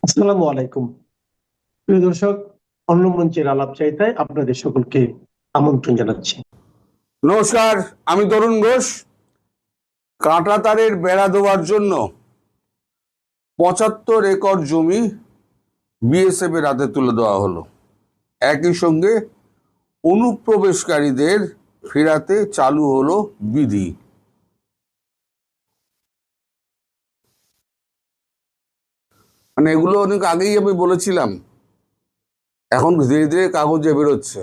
আসসালামু আলাইকুম। প্রিয় দর্শক, অন্য মঞ্চের আলাপ চাইতায় আপনাদের সকলকে আমন্ত্রণ জানাচ্ছি। নমস্কার, আমি তরুণ ঘোষ। কাঁটাতারের বেড়া দেওয়ার জন্য ৭৫ একর জমি বিএসএফ এর হাতে তুলে দেওয়া হলো। একই সঙ্গে অনুপ্রবেশকারীদের ফেরাতে চালু হলো বিধি। মানে এগুলো অনেক আগেই আমি বলেছিলাম, এখন ধীরে ধীরে কাগজে বেরোচ্ছে,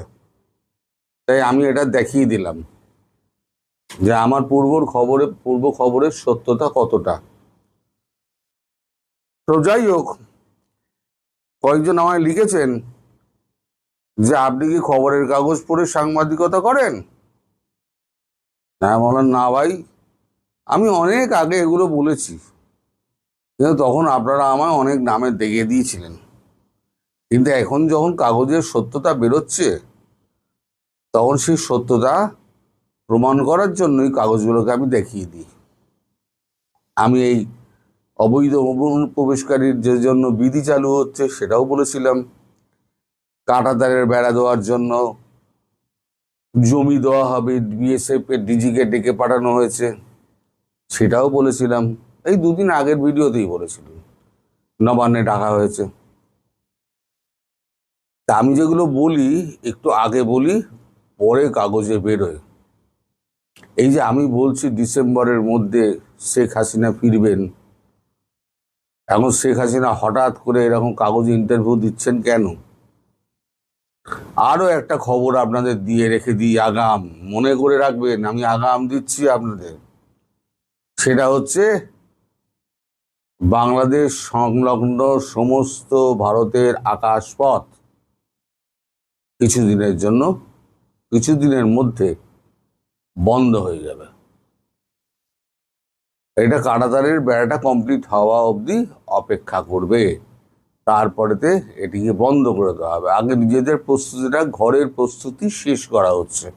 তাই আমি এটা দেখিয়ে দিলাম যে আমার পূর্ব খবরের সত্যতা কতটা। তো যাই হোক, কয়েকজন আমায় লিখেছেন যে আপনি কি খবরের কাগজ পড়ে সাংবাদিকতা করেন? হ্যাঁ, বললাম না ভাই, আমি অনেক আগে এগুলো বলেছি, কিন্তু তখন আপনারা আমায় অনেক নামে দেখিয়ে দিয়েছিলেন। কিন্তু এখন যখন কাগজের সত্যতা বেরোচ্ছে, তখন সেই সত্যতা প্রমাণ করার জন্যই কাগজগুলোকে আমি দেখিয়ে দিই। আমি এই অবৈধ অনুপ্রবেশকারীর যে জন্য বিধি চালু হচ্ছে সেটাও বলেছিলাম। কাঁটাতারের বেড়া দেওয়ার জন্য জমি দেওয়া হবে, বিএসএফ এর ডিজিকে ডেকে পাঠানো হয়েছে, সেটাও বলেছিলাম। এই দুদিন আগের ভিডিওতেই বলেছিলাম, নবান্নে ডাকা হয়েছে। তা আমি যেগুলো বলি একটু আগে বলি, পরে কাগজে বেরোয়। এই যে আমি বলছি ডিসেম্বরের মধ্যে শেখ হাসিনা ফিরবেন, এখন শেখ হাসিনা হঠাৎ করে এরকম কাগজে ইন্টারভিউ দিচ্ছেন কেন? আরো একটা খবর আপনাদের দিয়ে রেখে দিই, আগাম মনে করে রাখবেন, আমি আগাম দিচ্ছি আপনাদের। সেটা হচ্ছে বাংলাদেশ সংলগ্ন সমস্ত ভারতের আকাশপথ কিছুদিনের মধ্যে বন্ধ হয়ে যাবে। এটা কাঁটাতারের বেড়াটা কমপ্লিট হওয়া অবধি অপেক্ষা করবে, তারপরেতে এটিকে বন্ধ করে দেওয়া হবে। আগে নিজেদের প্রস্তুতিটা, ঘরের প্রস্তুতি শেষ করা হচ্ছে,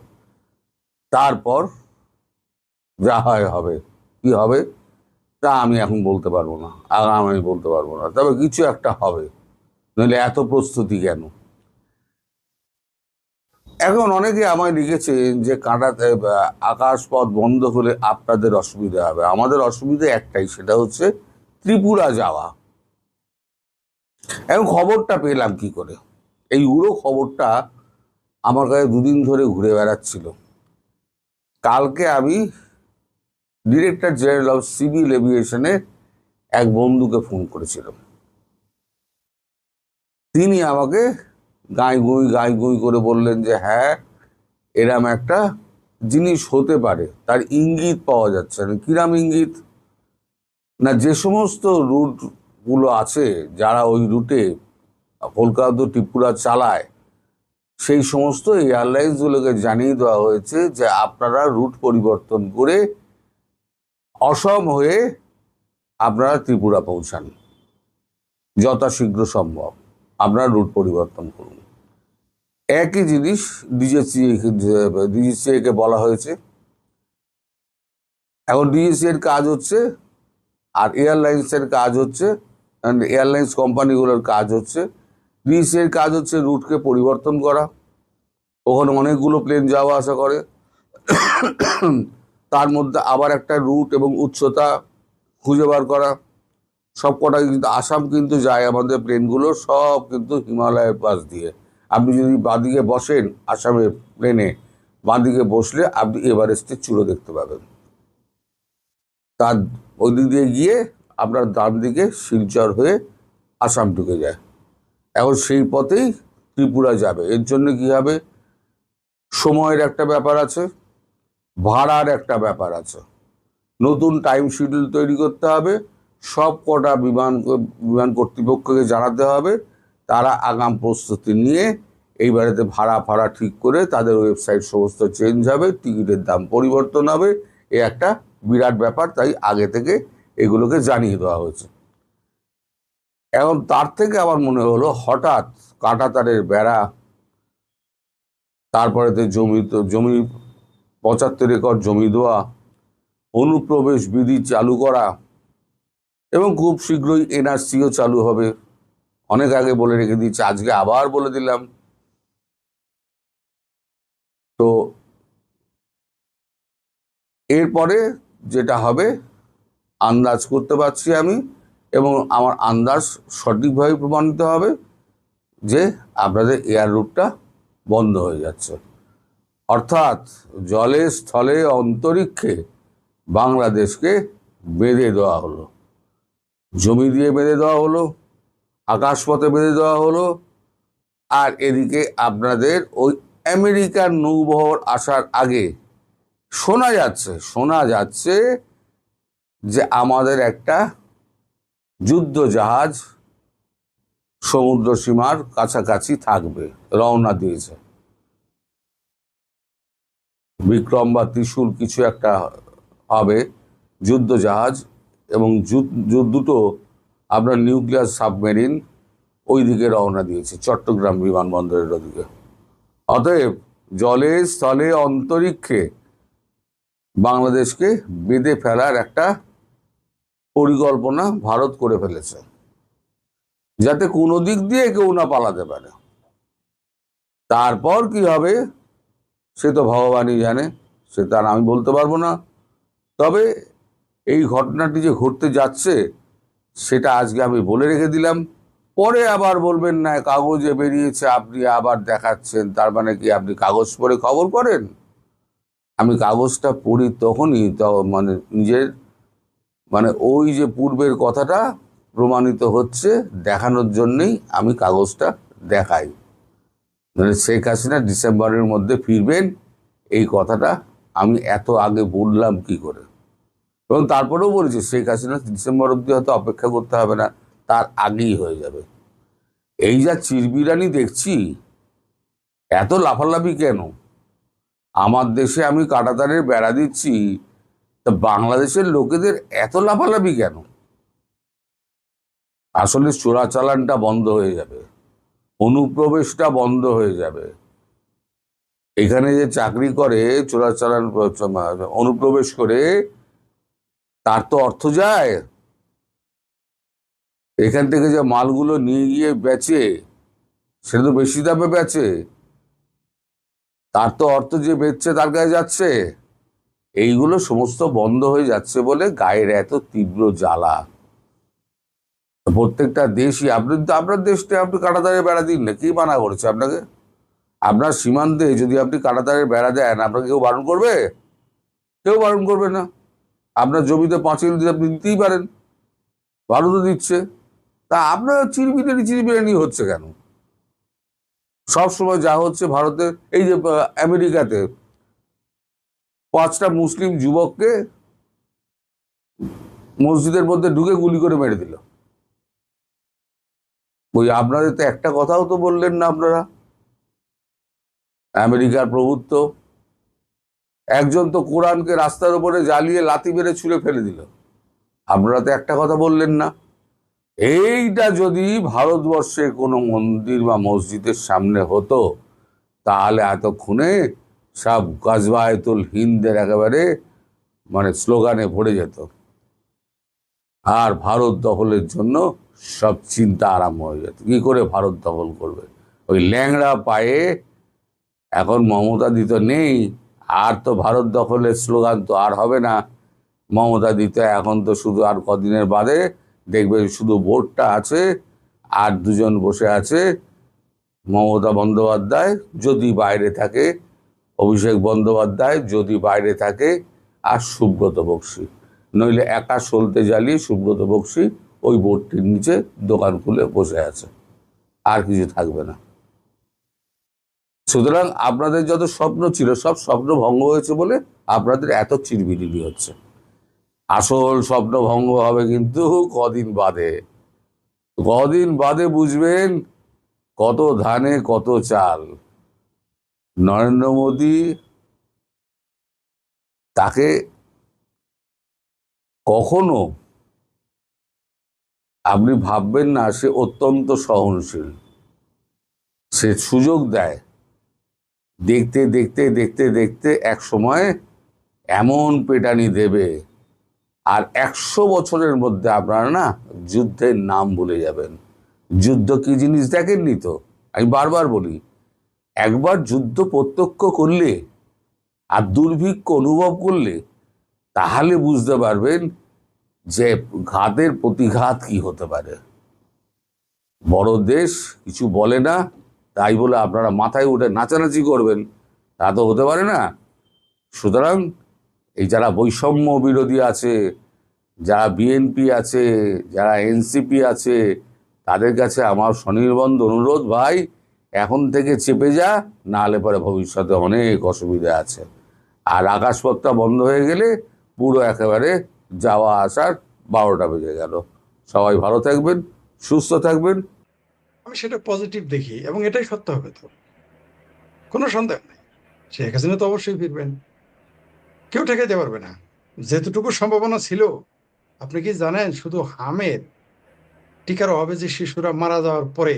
তারপর যা হয় হবে। কি হবে তা আমি এখন বলতে পারবো না, আগাম আমি বলতে পারবো না, তবে কিছু একটা হবে, নইলে এত প্রস্তুতি কেন? এখন অনেকে আমায় লিখেছেন যে আকাশপথ বন্ধ হলে আপনাদের অসুবিধা হবে। আমাদের অসুবিধা একটাই, সেটা হচ্ছে ত্রিপুরা যাওয়া। এখন খবরটা পেলাম কি করে? এই উড়ো খবরটা আমার কাছে দুদিন ধরে ঘুরে বেড়াচ্ছিল। কালকে আমি ডিরেক্টর জেনারেল অফ সিভিল এভিয়েশনের এক বন্ধুকে ফোন করেছিলাম। তিনি আমাকে গাঁই গুঁই করে বললেন যে হ্যাঁ, এরম একটা জিনিস হতে পারে, তার ইঙ্গিত পাওয়া যাচ্ছে না। কিরাম ইঙ্গিত? না, যে সমস্ত রুটগুলো আছে, যারা ওই রুটে কলকাতা টু ত্রিপুরা চালায়, সেই সমস্ত এয়ারলাইন্সগুলোকে জানিয়ে দেওয়া হয়েছে যে আপনারা রুট পরিবর্তন করে অসম হয়ে আপনারা ত্রিপুরা পৌঁছান, যথাশীঘ্র সম্ভব আপনারা রুট পরিবর্তন করুন। একই জিনিস ডিজিসিএ কে বলা হয়েছে। এখন ডিজিসিএ এর কাজ হচ্ছে, আর এয়ারলাইন্সের কাজ হচ্ছে, এয়ারলাইন্স কোম্পানিগুলোর কাজ হচ্ছে, ডিজিসিএ এর কাজ হচ্ছে রুটকে পরিবর্তন করা। ওখানে অনেকগুলো প্লেন যাওয়া আসা করে, তার মধ্যে আবার একটা রুট এবং উচ্চতা খুঁজে বার করা। সব কটা কিন্তু আসাম কিন্তু যায়, আমাদের প্লেনগুলো সব কিন্তু হিমালয়ের পাশ দিয়ে। আপনি যদি বাঁদিকে বসেন আসামের প্লেনে, বাঁদিকে বসলে আপনি এভারেস্টের চূড়ো দেখতে পাবেন। তার ওই দিক দিয়ে গিয়ে আপনার ডান দিকে শিলচর হয়ে আসাম ঢুকে যায়। এখন সেই পথেই ত্রিপুরা যাবে। এর জন্য কি হবে? সময়ের একটা ব্যাপার আছে, ভাড়ার একটা ব্যাপার আছে, নতুন টাইম শিডিউল তৈরি করতে হবে, সব কটা বিমান কর্তৃপক্ষকে জানাতে হবে। তারা আগাম প্রস্তুতি নিয়ে এইবারেতে ভাড়া ঠিক করে তাদের ওয়েবসাইট সমস্ত চেঞ্জ হবে, টিকিটের দাম পরিবর্তন হবে। এ একটা বিরাট ব্যাপার, তাই আগে থেকে এগুলোকে জানিয়ে দেওয়া হয়েছে। এখন তার থেকে আমার মনে হলো হঠাৎ কাঁটাতারের বেড়া, তারপরেতে জমি ৭৫ একর জমি দেওয়া, অনুপ্রবেশ বিধি চালু করা, এবং খুব শীঘ্রই এনআরসিও চালু হবে। অনেক আগে বলে রেখে দিয়েছি, আজকে আবার বলে দিলাম। তো এরপরে যেটা হবে আন্দাজ করতে পারছি আমি, এবং আমার আন্দাজ সঠিকভাবে প্রমাণিত হবে যে আপনাদের এয়ার রুটটা বন্ধ হয়ে যাচ্ছে। অর্থাৎ জলে, স্থলে, অন্তরিক্ষে বাংলাদেশকে বেঁধে দেওয়া হলো, জমি দিয়ে বেঁধে দেওয়া হলো, আকাশপথে বেঁধে দেওয়া হলো। আর এদিকে আপনাদের ওই আমেরিকার নৌবহর আসার আগে শোনা যাচ্ছে যে আমাদের একটা যুদ্ধ জাহাজ সমুদ্র সীমার কাছাকাছি থাকবে, রওনা দিয়েছে। বিক্রম বা ত্রিশূল কিছু একটা হবে, যুদ্ধ জাহাজ, এবং দুটো আপনার নিউক্লিয়ার সাবমেরিন ওই দিকে রওনা দিয়েছে, চট্টগ্রাম বিমানবন্দরের ওদিকে। অতএব জলে, স্থলে, অন্তরিক্ষে বাংলাদেশকে বেঁধে ফেলার একটা পরিকল্পনা ভারত করে ফেলেছে, যাতে কোনো দিক দিয়ে কেউ না পালাতে পারে। তারপর কি হবে সে তো ভগবানই জানে, সে তার আমি বলতে পারবো না। তবে এই ঘটনাটি যে ঘটতে যাচ্ছে সেটা আজকে আমি বলে রেখে দিলাম। পরে আবার বলবেন না কাগজে বেরিয়েছে আপনি আবার দেখাচ্ছেন, তার মানে কি আপনি কাগজ পড়ে খবর করেন? আমি কাগজটা পড়ি তখনই মানে নিজের মানে ওই যে পূর্বের কথাটা প্রমাণিত হচ্ছে দেখানোর জন্যই আমি কাগজটা দেখাই। মানে শেখ হাসিনা ডিসেম্বরের মধ্যে ফিরবেন এই কথাটা আমি এত আগে বললাম কি করে? এবং তারপরেও বলেছি শেখ হাসিনা ডিসেম্বর অব্দি হয়তো অপেক্ষা করতে হবে না, তার আগেই হয়ে যাবে। এই যা চিরবিরানি দেখছি, এত লাফালাফি কেন? আমার দেশে আমি কাঁটাতারের বেড়া দিচ্ছি, তা বাংলাদেশের লোকেদের এত লাফালাফি কেন? আসলে চোরাচালানটা বন্ধ হয়ে যাবে, অনুপ্রবেশটা বন্ধ হয়ে যাবে। এখানে যে চাকরি করে চোরাচালান অনুপ্রবেশ করে তার তো অর্থ যায়, এখান থেকে যে মালগুলো নিয়ে গিয়ে বেচে সেটা তো বেশি দামে বেচে, তার তো অর্থ যে বেচছে তার কাছে যাচ্ছে। এইগুলো সমস্ত বন্ধ হয়ে যাচ্ছে বলে গায়ের এত তীব্র জ্বালা। প্রত্যেকটা দেশই আপনি তো আপনার দেশটা আপনি কাঁটাতারের বেড়া দিন না, কি মানা করেছে আপনাকে? আপনার সীমান্তে যদি আপনি কাঁটাতারের বেড়া দেন আপনাকে কেউ বারণ করবে? কেউ বারণ করবে না। আপনার জমিতে পাঁচিল দিয়ে আপনি দিতেই পারেন, ভারতও দিচ্ছে। তা আপনার চিরবিরানি হচ্ছে কেন? সব সময় যা হচ্ছে ভারতে, এই যে আমেরিকাতে 5টা মুসলিম যুবককে মসজিদের মধ্যে ঢুকে গুলি করে মেরে দিল। ওই আপনাদের তো একটা কথাও তো বললেন না আপনারা। আমেরিকার প্রভুত্ব, একজন তো কোরআনকে রাস্তার উপরে জ্বালিয়ে লাথি মেরে ছুঁড়ে ফেলে দিল, আপনারা তো একটা কথা বললেন না। এইটা যদি ভারতবর্ষে কোনো মন্দির বা মসজিদের সামনে হতো তাহলে এতক্ষণে সব গাজওয়াতুল হিন্দের একেবারে মানে স্লোগানে ভরে যেত, আর ভারত দখলের জন্য সব চিন্তা আরম্ভ হয়ে যেত। কি করে ভারত দখল করবে? ওই ল্যাংড়া পায়ে এখন মমতা দিত নেই, আর তো ভারত দখলের স্লোগান তো আর হবে না। মমতা দিত এখন তো শুধু আর কদিনের বাদে দেখবে শুধু বোর্ডটা আছে আর দুজন বসে আছে, মমতা বন্দ্যোপাধ্যায় যদি বাইরে থাকে, অভিষেক বন্দ্যোপাধ্যায় যদি বাইরে থাকে, আর সুব্রত বক্সী। নইলে একা সলতে জ্বালিয়ে সুব্রত বক্সী ওই বোর্ডটির নিচে দোকান খুলে বসে আছে, আর কিছু থাকবে না। সুতরাং আপনাদের যত স্বপ্ন ছিল সব স্বপ্ন ভঙ্গ হয়েছে বলে আপনাদের এত চিরবিরিনি হচ্ছে। আসল স্বপ্ন ভঙ্গ হবে কিন্তু কদিন বাদে। কদিন বাদে বুঝবেন কত ধানে কত চাল। নরেন্দ্র মোদী, তাকে কখনো আপনি ভাববেন না সে অত্যন্ত সহনশীল। সে সুযোগ দেয়, দেখতে দেখতে দেখতে দেখতে এক সময় এমন পেটানি দেবে, আর 100 বছরের মধ্যে আপনারা না যুদ্ধের নাম ভুলে যাবেন। যুদ্ধ কি জিনিস দেখেননি তো? আমি বারবার বলি, একবার যুদ্ধ প্রত্যক্ষ করলে আর দুর্ভিক্ষ অনুভব করলে তাহলে বুঝতে পারবেন যে ঘাতের প্রতিঘাত কি হতে পারে। বড় দেশ কিছু বলে না, তাই বলে আপনারা মাথায় উঠে নাচানাচি করবেন, তা তো হতে পারে না। সুতরাং এই যারা বৈষম্য বিরোধী আছে, যারা বিএনপি আছে, যারা এনসিপি আছে, তাদের কাছে আমার স্বনির্বন্ধ অনুরোধ, ভাই এখন থেকে চেপে যা, না হলে পরে ভবিষ্যতে অনেক অসুবিধা আছে। আর আকাশপথটা বন্ধ হয়ে গেলে পুরো একেবারে যাওয়া আসার 12টা বেজে গেল। সবাই ভালো থাকবেন, সুস্থ থাকবেন। আমি সেটা পজিটিভ দেখি এবং এটাই সত্য হবে, তো কোনো সন্দেহ নেই। শেখ হাসিনা তো অবশ্যই ফিরবেন, কেউ ঠেকাইতে পারবে না। যেতটুকু সম্ভাবনা ছিল, আপনি কি জানেন শুধু হামের টিকার অভাবে যে শিশুরা মারা যাওয়ার পরে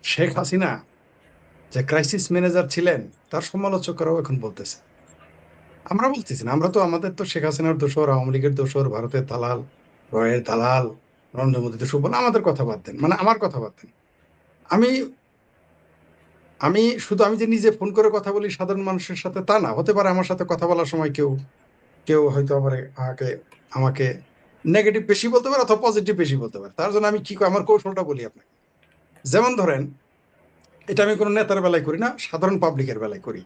শেখ হাসিনা যে ক্রাইসিস ম্যানেজার ছিলেন তার সমালোচকরাও এখন বলতেছে। আমরা বলতেছি না, আমরা তো আমাদের তো শেখ হাসিনার দোসর, আওয়ামী লীগের দোসর, ভারতের দালাল, রয়ের দালাল, নরেন্দ্র মোদী দোসর বলে আমাদের কথা বাদ দেন, মানে আমার কথা বাদ দেন। আমি আমি শুধু আমি যে নিজে ফোন করে কথা বলি সাধারণ মানুষের সাথে তা না, হতে পারে আমার সাথে কথা বলার সময় কেউ কেউ হয়তো আবার আমাকে আমাকে নেগেটিভ বেশি বলতে পারে অথবা পজিটিভ বেশি বলতে পারে। তার জন্য আমি কি আমার কৌশলটা বলি আপনাকে। যেমন ধরেন, এটা আমি কোনো নেতার বেলায় করি না, সাধারণ পাবলিকের বেলায় করি।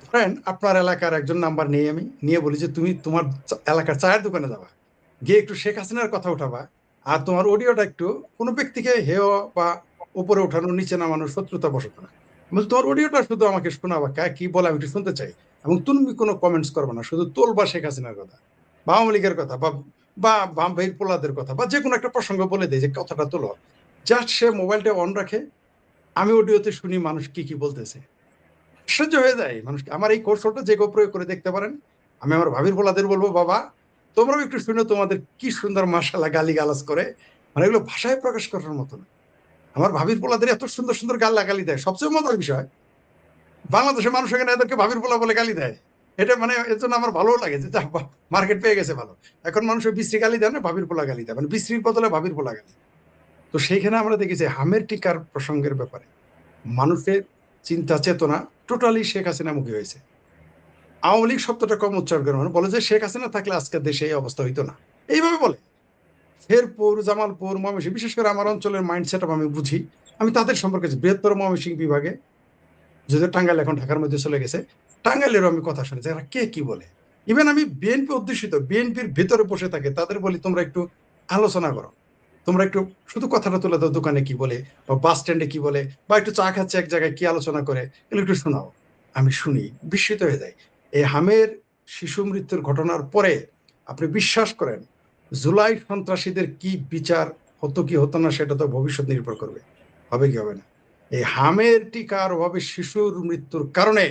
ধরেন আপনার এলাকার একজন নাম্বার নিয়ে আমি নিয়ে বলি যে তুমি তোমার এলাকার চায়ের দোকানে যাবা, গিয়ে একটু শেখ হাসিনার কথা উঠাবা, আর তোমার অডিওটা একটু কোনো ব্যক্তিকে হেয় বা উপরে ওঠানো নিচে নামানোর শত্রুতা বসত না, বলছি তোমার অডিওটা শুধু আমাকে শোনাবা, কি বলে আমি একটু শুনতে চাই, এবং তুমি কোনো কমেন্টস করবে না, শুধু তোলবা শেখ হাসিনার কথা বা আওয়ামী লীগের কথা বা বা বাম ভাইয়ের পোলাদের কথা বা যে কোনো একটা প্রসঙ্গ বলে দেয় যে কথাটা তোলো। জাস্ট সে মোবাইলটা অন রাখে, আমি অডিওতে শুনি মানুষ কি কি বলতেছে, আশ্চর্য হয়ে যায় মানুষ। আমার এই কৌশলটা যে কেউ প্রয়োগ করে দেখতে পারেন। আমি আমার ভাবির পোলাদের বলবো, বাবা তোমরাও একটু শুনে তোমাদের কি সুন্দর মাশাআল্লাহ গালি গালাজ করে, মানে এগুলো ভাষায় প্রকাশ করার মতো না। আমার ভাবির পোলাদের এত সুন্দর সুন্দর গালি দেয়। সবচেয়ে মজার বিষয়, বাংলাদেশের মানুষ এখানে এদেরকে ভাবির পোলা বলে গালি দেয়। এটা মানে এর জন্য আমার ভালো লাগে যে মার্কেট পেয়ে গেছে ভালো। এখন মানুষের বিশ্রী গালি দেয় না, ভাবির পোলা গালি দেয়, মানে বিশ্রীর বদলে ভাবির পোলা গালি। তো সেইখানে আমরা দেখেছি হামের টিকার প্রসঙ্গের ব্যাপারে মানুষের চিন্তা চেতনা টোটালি শেখ হাসিনা মুখী হয়েছে। আওয়ামী লীগ শব্দটা কম উচ্চারণ করে, বলে যে শেখ হাসিনা থাকলে আজকে দেশে এই অবস্থা হইতো না, এইভাবে বলে। শেরপুর, জামালপুর, ময়মনসিংহ, বিশেষ করে আমার অঞ্চলের মাইন্ডসেট আমি বুঝি, আমি তাদের সম্পর্কে বৃহত্তর ময়মনসিংহ বিভাগে, যদিও টাঙ্গাইল এখন ঢাকার মধ্যে চলে গেছে, টাঙ্গাইলেরও আমি কথা শুনেছি এরা কে কি বলে। ইভেন আমি বিএনপি অধ্যুষিত বিএনপির ভিতরে বসে থাকে তাদের বলি তোমরা একটু আলোচনা করো, তোমরা একটু শুধু কথাটা তুলে দাও, দোকানে কি বলে বা বাস স্ট্যান্ডে কি বলে বা একটু চা খাচ্ছে এক জায়গায় কি আলোচনা করে, এগুলো একটু শোনাও। আমি শুনি, বিস্মিত হয়ে যাই। এই হামের শিশু মৃত্যুর ঘটনার পরে আপনি বিশ্বাস করেন জুলাই সন্ত্রাসীদের কি বিচার হতো কি হতো না সেটা তো ভবিষ্যৎ নির্ভর করবে, হবে কি হবে না। এই হামের টিকার অভাবে শিশুর মৃত্যুর কারণে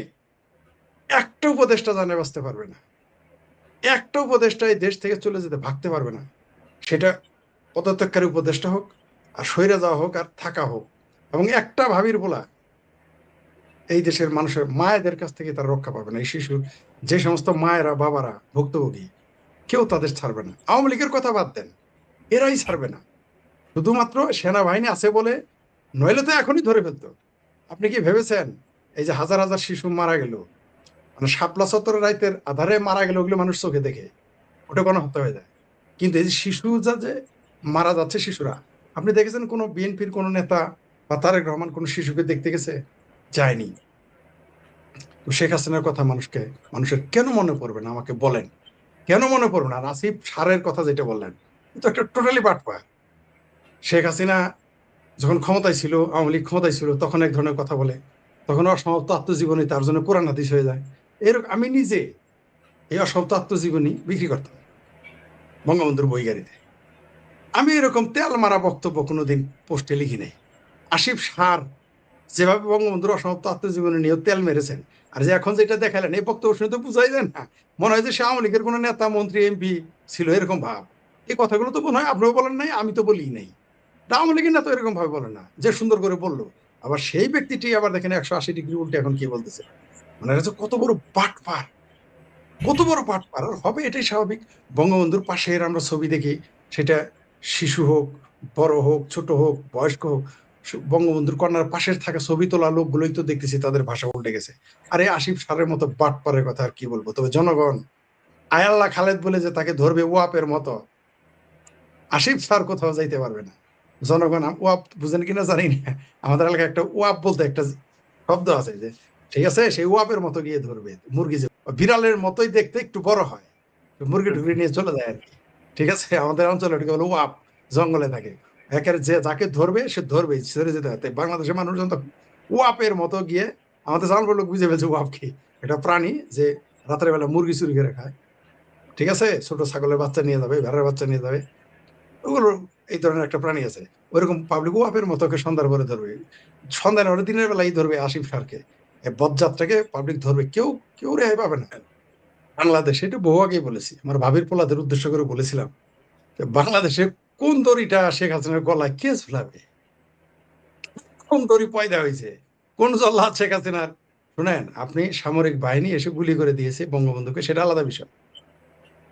একটা উপদেষ্টা জানে বাঁচতে পারবে না, একটা উপদেষ্টা এই দেশ থেকে চলে যেতে ভাগতে পারবে না। সেটা পদত্যাগকারী উপদেষ্টা হোক আর সইরা যাওয়া হোক আর থাকা হোক, এবং একটা ভাবির বলা এই দেশের মানুষের মায়েদের কাছ থেকে তারা রক্ষা পাবে না। এই শিশু যে সমস্ত মায়েরা বাবারা ভুক্তভোগী, কেউ তাদের ছাড়বে না। আওয়ামী লীগের কথা বাদ দেন, এরাই ছাড়বে না। শুধুমাত্র সেনাবাহিনী আছে বলে, নইলে তো এখনই ধরে ফেলতো। আপনি কি ভেবেছেন এই যে হাজার হাজার শিশু মারা গেল, মানে শাপলা চত্বরের রাইতের আধারে মারা গেল, ওগুলো মানুষ চোখে দেখে ওটা কোনো হত্যা হয়ে যায়। কিন্তু এই যে শিশু যে মারা যাচ্ছে শিশুরা, আপনি দেখেছেন কোনো বিএনপির কোনো নেতা বা তারেক রহমান কোনো শিশুকে দেখতে গেছে? যায়নি। তো শেখ হাসিনার কথা মানুষের কেন মনে পড়বে না আমাকে বলেন, কেন মনে পড়বে না? আর আসিফ সারের কথা যেটা বললেন, তো একটা টোটালি বাটপা। শেখ হাসিনা যখন ক্ষমতায় ছিল, আওয়ামী লীগ ক্ষমতায় ছিল, তখন এক ধরনের কথা বলে, তখন অসমাপ্ত আত্মজীবনী তার জন্য কোরআন হাদিস হয়ে যায়। এরকম আমি নিজে এই অসমাপ্ত আত্মজীবনী বিক্রি করতাম বঙ্গবন্ধুর বই গাড়িতে। আমি এরকম তেল মারা বক্তব্য কোনোদিন পোস্টে লিখি নাই। আসিফ সার যেভাবে বঙ্গবন্ধুর অসমাপ্ত আত্মজীবনী নিয়ে তেল মেরেছেন, আর যে এখন যেটা দেখালেন এই বক্তব্য শুনে তো বুঝাই যায় না, মনে হয় যে সে আওয়ামী লীগের কোনো নেতা মন্ত্রী এমপি ছিল, এরকম ভাব। এই কথাগুলো তো মনে হয় আপনিও বলেন নাই, আমি তো বলি নাই। আওয়ামী লীগের নেতা এরকম ভাবে বলেন না, যে সুন্দর করে বললো। আবার সেই ব্যক্তিটি আবার দেখেন 180 ডিগ্রি উল্টে এখন কি বলতেছে, মানে এটা যে কত বড় বাটপার, কত বড় পাটপার হবে, এটাই স্বাভাবিক। বঙ্গবন্ধুর পাশের আমরা ছবি দেখি, সেটা শিশু হোক বড় হোক ছোট হোক বয়স্ক হোক, বঙ্গবন্ধুর কন্যার পাশের থাকা ছবি তোলা লোকগুলোই তো দেখতেছি তাদের ভাষা উল্টে গেছে। আরে আসিফ সারের মতো বাটপারের কথা আর কি বলবো। তবে জনগণ আয়াল্লাহ খালেদ বলে যে তাকে ধরবে ওয়াপের মতো, আসিফ স্যার কোথাও যাইতে পারবে না। জনগণ ওয়াপ বুঝেন কিনা জানি না, আমাদের এলাকায় একটা ওয়াপ বলতে একটা শব্দ আছে, যে ঠিক আছে সেই ওয়াপের মতো গিয়ে ধরবে মুরগি, যে বিড়ালের মতোই দেখতে একটু বড় হয়, মুরগি টুরগি নিয়ে চলে যায় আর কি। ঠিক আছে, আমাদের অঞ্চলে ওটাকে বলে ওয়াপ, জঙ্গলে থাকে। একের যে যাকে ধরবে সে ধরবে, ছেড়ে যেতে হয়। তাই বাংলাদেশের মানুষজন তো ওয়াপের মতো গিয়ে, আমাদের জানবো লোক বুঝে ফেলছে ওয়াপ কি, এটা প্রাণী যে রাতের বেলা মুরগি চুরি করে খায়। ঠিক আছে, ছোট ছাগলের বাচ্চা নিয়ে যাবে, ভেড়ার বাচ্চা নিয়ে যাবে, ওগুলো এই ধরনের একটা প্রাণী আছে। ওইরকম পাবলিক ওয়াপের মতো ওকে সন্ধ্যার পরে ধরবে, সন্ধ্যা নয় দিনের বেলায় ধরবে আসিফ সারকে, এই বজ্জাতটাকে পাবলিক ধরবে, কেউ কেউ রেহাই পাবে না। বাংলাদেশে এটা বহু আগেই বলেছি, আমার ভাবির পোলাদের উদ্দেশ্য করে বলেছিলাম যে বাংলাদেশে কোন দড়িটা শেখ হাসিনার গলায় কে ঝুলাবে, কোন দড়ি পয়দা হয়েছে, কোন জল্লাদ শেখ হাসিনার। শুনেন, আপনি সামরিক বাহিনী এসে গুলি করে দিয়েছে বঙ্গবন্ধুকে, সেটা আলাদা বিষয়।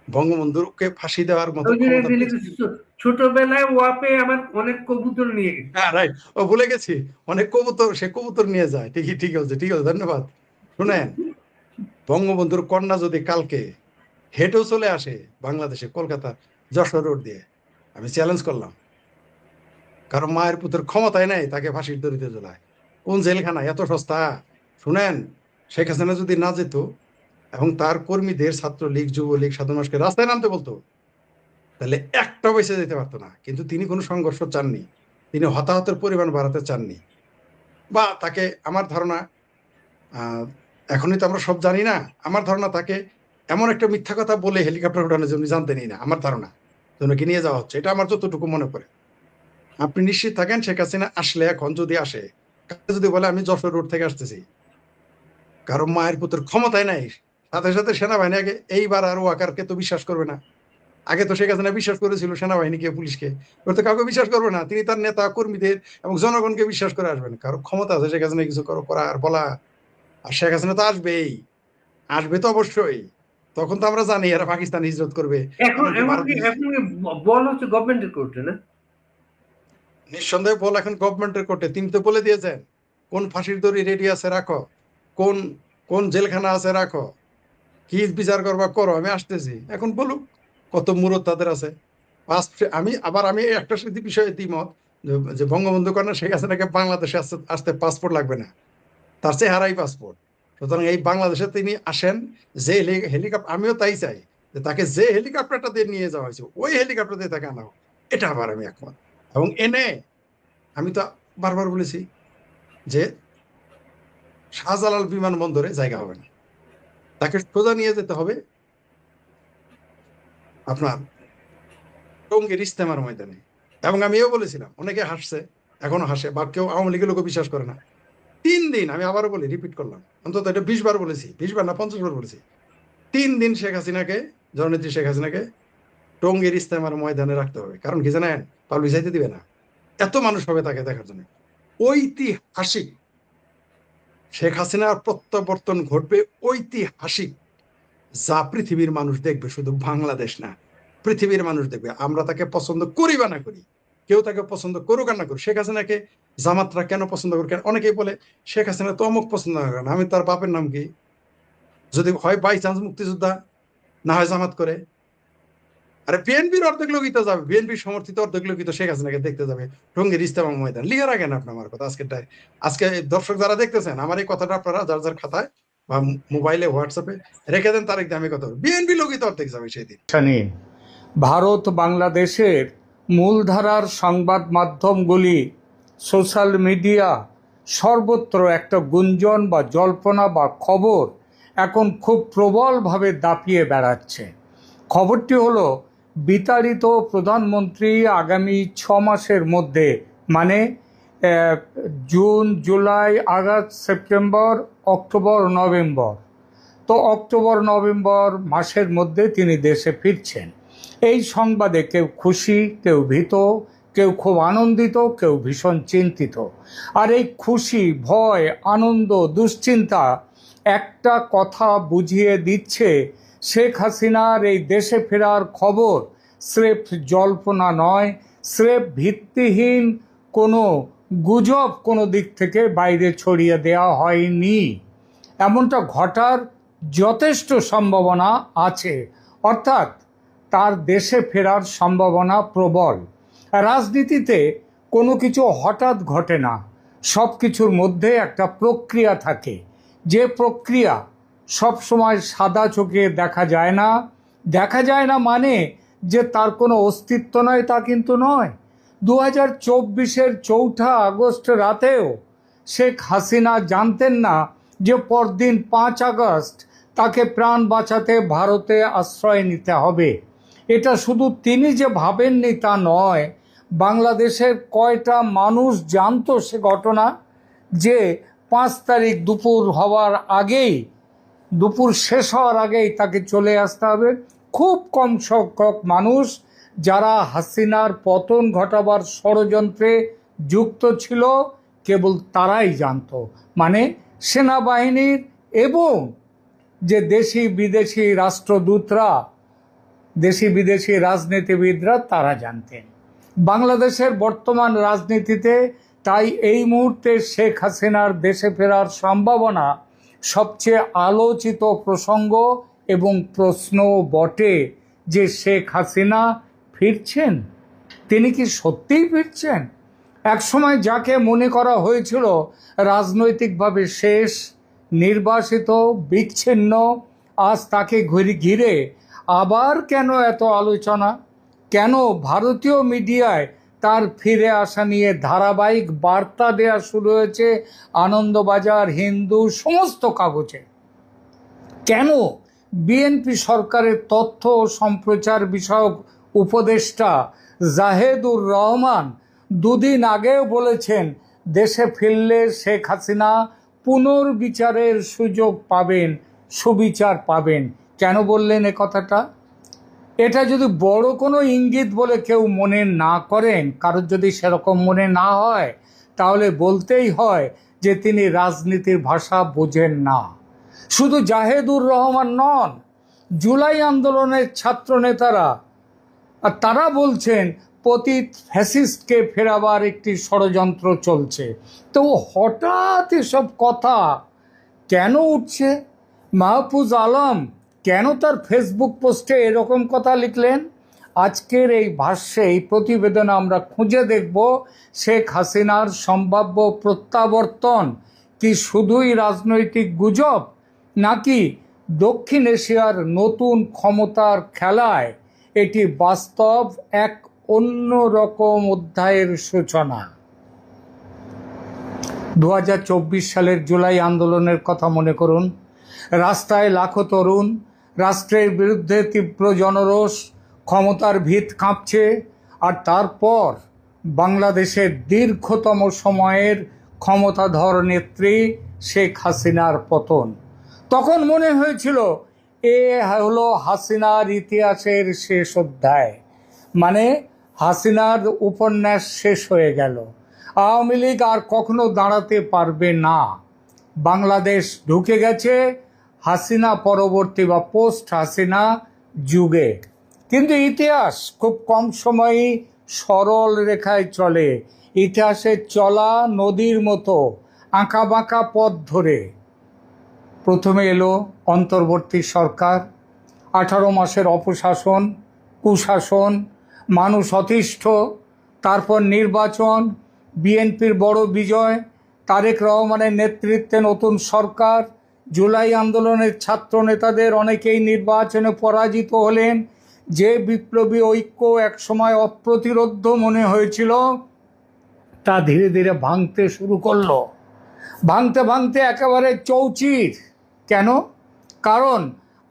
বঙ্গবন্ধুকে ফাঁসি দেওয়ার মতো ওই যে ক্ষমতা ছোটবেলায় ওয়াপে আমার অনেক কবুতর নিয়ে গেছে। হ্যাঁ রাইট, ও ভুলে গেছি, অনেক কবুতর, সে কবুতর নিয়ে যায়, ঠিকই, ঠিক আছে, ঠিক আছে, ধন্যবাদ। শুনেন, বঙ্গবন্ধুর কন্যা যদি কালকে হেঁটেও চলে আসে বাংলাদেশে, কলকাতা যশোর রোড দিয়ে, আমি চ্যালেঞ্জ করলাম, কারণ মায়ের পুত্রের ক্ষমতায় নাই তাকে ফাঁসির দড়িতে ঝোলায়। কোন জেলখানা এত সস্তা? শুনেন, শেখ হাসিনা যদি না যেত এবং তার কর্মীদের, ছাত্রলীগ, যুবলীগ, সাধারণ মানুষকে রাস্তায় নামতে বলতো, তাহলে একটা পয়সা যেতে পারতো না। কিন্তু তিনি কোনো সংঘর্ষ চাননি, তিনি হতাহতের পরিমাণ বাড়াতে চাননি, বা তাকে, আমার ধারণা, এখনই তো আমরা সব জানি না, আমার ধারণা তাকে এমন একটা মিথ্যা কথা বলে হেলিকপ্টার উঠানোর জন্য জানতেনই না, আমার ধারণা, জনকে নিয়ে যাওয়া হচ্ছে, এটা আমার যতটুকু মনে পড়ে। আপনি নিশ্চিত থাকেন, শেখ হাসিনা আসলে, এখন যদি আসে, যদি বলে আমি যশোর রোড থেকে আসতেছি, কারণ মায়ের পুত্রের ক্ষমতায় নাই, সাথে সাথে সেনাবাহিনী আগে, এইবার আর ওয়াকারকে তো বিশ্বাস করবে না। আগে তো শেখ হাসিনা বিশ্বাস করেছিল সেনাবাহিনীকে, পুলিশকে, এবার তো কাউকে বিশ্বাস করবে না। তিনি তার নেতা কর্মীদের এবং জনগণকে বিশ্বাস করে আসবেন, কারণ ক্ষমতা আছে শেখ হাসিনা কিছু করা আর বলা। আর শেখ হাসিনা তো আসবেই, আসবে তো অবশ্যই। তখন তো আমরা জানি এরা পাকিস্তান হিজরত করবে, এখন এমনকি ভারত। এখন বল হচ্ছে গভর্নমেন্টের কোর্টে না? নিঃসন্দেহে বল এখন গভর্নমেন্টের কোর্টে। তিনি তো বলে দিয়েছেন কোন ফাঁসির দড়ি রেডি আছে রাখো, কোন কোন জেলখানা আছে রাখো, কি বিচার করবা করো, আমি আসতেছি। এখন বলুক কত মুরত তাদের আছে। আমি একটা বিষয়ে দ্বিমত, যে বঙ্গবন্ধু কন্যা শেখ হাসিনাকে বাংলাদেশে আসতে পাসপোর্ট লাগবে না, তার চেহারাই পাসপোর্ট। সুতরাং এই বাংলাদেশে তিনি আসেন, যে হেলিকপ্টার, আমিও তাই চাই যে তাকে যে হেলিকপ্টারটা দিয়ে নিয়ে যাওয়া হয়েছে ওই হেলিকপ্টার দিয়ে তাকে আনা হোক, এটা আবার আমি একমত। এবং এনে, আমি তো বারবার বলেছি যে শাহজালাল বিমানবন্দরে জায়গা হবে না, তাকে সোজা নিয়ে যেতে হবে আপনার টঙ্গীর ইজতেমার ময়দানে। এবং আমি এও বলেছিলাম, অনেকে হাসছে, এখনো হাসে, বা কেউ আওয়ামী লীগের লোকও বিশ্বাস করে না, 3 দিন, আমি আবারও বলি, রিপিট করলাম, অন্তত এটা 20 বার বলেছি, 20 বার না 50 বার বলেছি, 3 দিন শেখ হাসিনাকে, জননেত্রী শেখ হাসিনাকে টঙ্গীর ইজতেমার ময়দানে রাখতে হবে। কারণ কি জানেন, পাবলিক যাইতে দিবে না, এত মানুষ হবে তাকে দেখার জন্য। ঐতিহাসিক শেখ হাসিনার প্রত্যাবর্তন ঘটবে, ঐতিহাসিক, যা পৃথিবীর মানুষ দেখবে, শুধু বাংলাদেশ না, পৃথিবীর মানুষ দেখবে। আমরা তাকে পছন্দ করি বা না করি, কেউ তাকে পছন্দ করুক আর না করুক, শেখ হাসিনাকে জামাতরা কেন পছন্দ করে, অনেকেই বলে শেখ হাসিনা তো অমুক পছন্দ করে না, আমি তার বাপের নাম কি, যদি হয় বাই চান্স মুক্তিযোদ্ধা, না হয় জামাত করে। আরে বিএনপির অর্ধেক লোকই তো যাবে, বিএনপির সমর্থিত অর্ধেক লোকই তো শেখ হাসিনাকে দেখতে যাবে টঙ্গীর ইজতেমা ময়দান। লিখে রাখেন আপনি আমার কথা, আজকে দর্শক যারা দেখতেছেন, আমার এই কথাটা আপনারা যার যার খাতায় বা মোবাইলে, হোয়াটসঅ্যাপে রেখে দেন, তারিখ দিয়ে আমি কথা, বিএনপি লোকই তো অর্ধেক যাবে সেই দিন। ভারত বাংলাদেশের মূলধারার সংবাদ মাধ্যমগুলি, সোশ্যাল মিডিয়া, সর্বত্র একটা গুঞ্জন বা জল্পনা বা খবর এখন খুব প্রবলভাবে দাপিয়ে বেড়াচ্ছে। খবরটি হলো, বিতাড়িত প্রধানমন্ত্রী আগামী 6 মাসের মধ্যে, মানে June, July, August, September, October, November, তো অক্টোবর নভেম্বর মাসের মধ্যে তিনি দেশে ফিরছেন। এই সংবাদে কেউ খুশি, কেউ ভীত, কেউ খুব আনন্দিত, কেউ ভীষণ চিন্তিত। আর এই খুশি, ভয়, আনন্দ, দুশ্চিন্তা একটা কথা বুঝিয়ে দিচ্ছে, শেখ হাসিনার এই দেশে ফেরার খবর স্রেফ জল্পনা নয়, স্রেফ ভিত্তিহীন কোনো গুজব কোনো দিক থেকে বাইরে ছড়িয়ে দেওয়া হয়নি। এমনটা ঘটার যথেষ্ট সম্ভাবনা আছে, অর্থাৎ তার দেশে ফেরার সম্ভাবনা প্রবল। রাজনীতিতে কোনো কিছু হঠাৎ ঘটে না, সব কিছুর মধ্যে একটা প্রক্রিয়া থাকে। যে প্রক্রিয়া সবসময় সাদা চোখে দেখা যায় না। দেখা যায় না মানে যে তার কোনো অস্তিত্ব নয় তা কিন্তু নয়। 2024-এর 4 আগস্ট রাতেও শেখ হাসিনা জানতেন না যে পরদিন 5 আগস্ট তাকে প্রাণ বাঁচাতে ভারতে আশ্রয় নিতে হবে। এটা শুধু তিনি যে ভাবেননি তা নয়, বাংলাদেশের কয়টা মানুষ জানতো সে ঘটনা, যে 5 তারিখ দুপুর শেষ হওয়ার আগেই তাকে চলে আসতে হবে। খুব কম সংখ্যক মানুষ যারা হাসিনার পতন ঘটাবার ষড়যন্ত্রে যুক্ত ছিল, কেবল তারাই জানতো, মানে সেনাবাহিনীর এবং যে দেশি বিদেশি রাষ্ট্রদূতরা, দেশি বিদেশি রাজনীতিবিদরা, তারা জানতেন। বাংলাদেশের বর্তমান রাজনীতিতে তাই এই মুহূর্তে শেখ হাসিনার দেশে ফেরার সম্ভাবনা সবচেয়ে আলোচিত প্রসঙ্গ এবং প্রশ্ন বটে যে শেখ হাসিনা ফিরছেন। তিনি কি সত্যিই ফিরছেন? একসময় যাকে মনে করা হয়েছিল রাজনৈতিকভাবে শেষ, নির্বাসিত, বিচ্ছিন্ন, আজ তাকে ঘিরে আবার কেন এত আলোচনা? কেন ভারতীয় মিডিয়ায় তার ফিরে আসা নিয়ে ধারাবাহিক বার্তা দেওয়া শুরু হয়েছে আনন্দবাজার, হিন্দু, সমস্ত কাগজে? কেন বিএনপি সরকারের তথ্য ও সম্প্রচার বিষয়ক উপদেষ্টা জাহেদুর রহমান 2 দিন আগেও বলেছেন দেশে ফিরলে শেখ হাসিনা পুনর্বিচারের সুযোগ পাবেন, সুবিচার পাবেন? কেন বললেন এ কথাটা? এটা যদি বড় কোনো ইঙ্গিত বলে কেউ মনে না করেন, কারোর যদি সেরকম মনে না হয়, তাহলে বলতেই হয় যে তিনি রাজনীতির ভাষা বোঝেন না। শুধু জাহেদুর রহমান নন, জুলাই আন্দোলনের ছাত্র নেতারা, আর তারা বলছেন পতিত ফ্যাসিস্টকে ফেরাবার একটি ষড়যন্ত্র চলছে। তো হঠাৎ এসব কথা কেন উঠছে? মাহফুজ আলম কেন তার ফেসবুক পোস্টে এরকম কথা লিখলেন? আজকের এই ভাষ্যে, এই প্রতিবেদনে আমরা খুঁজে দেখব শেখ হাসিনার সম্ভাব্য প্রত্যাবর্তন কি শুধুই রাজনৈতিক গুজব, নাকি দক্ষিণ এশিয়ার নতুন ক্ষমতার খেলায় এটি বাস্তব এক অন্য রকম অধ্যায়ের সূচনা। 2024 সালের জুলাই আন্দোলনের কথা মনে করুন। রাস্তায় লাখো তরুণ, রাষ্ট্রের বিরুদ্ধে তীব্র জনরোষ, ক্ষমতার ভিত কাঁপছে। আর তারপর বাংলাদেশের দীর্ঘতম সময়ের ক্ষমতাধর নেত্রী শেখ হাসিনার পতন। তখন মনে হয়েছিল এ হলো হাসিনার ইতিহাসের শেষ অধ্যায়, মানে হাসিনার উপন্যাস শেষ হয়ে গেল। আওয়ামী লীগ আর কখনো দাঁড়াতে পারবে না। বাংলাদেশ ঢুকে গেছে হাসিনা পরবর্তী বা পোস্ট হাসিনা যুগে। কিন্তু ইতিহাস খুব কম সময়ই সরল রেখায় চলে। ইতিহাসের চলা নদীর মতো আঁকাবাঁকা পথ ধরে। প্রথমে এলো অন্তর্বর্তী সরকার, 18 মাসের অপশাসন, কুশাসন, মানুষ অতিষ্ঠ, তারপর নির্বাচন, বিএনপির বড় বিজয়, তারেক রহমানের নেতৃত্বে নতুন সরকার, জুলাই আন্দোলনের ছাত্র নেতাদের অনেকেই নির্বাচনে পরাজিত হলেন। যে বিপ্লবী ঐক্য একসময় অপ্রতিরোধ্য মনে হয়েছিল, তা ধীরে ধীরে ভাঙতে শুরু করলো। ভাঙতে ভাঙতে একেবারে চৌচির। কেন? কারণ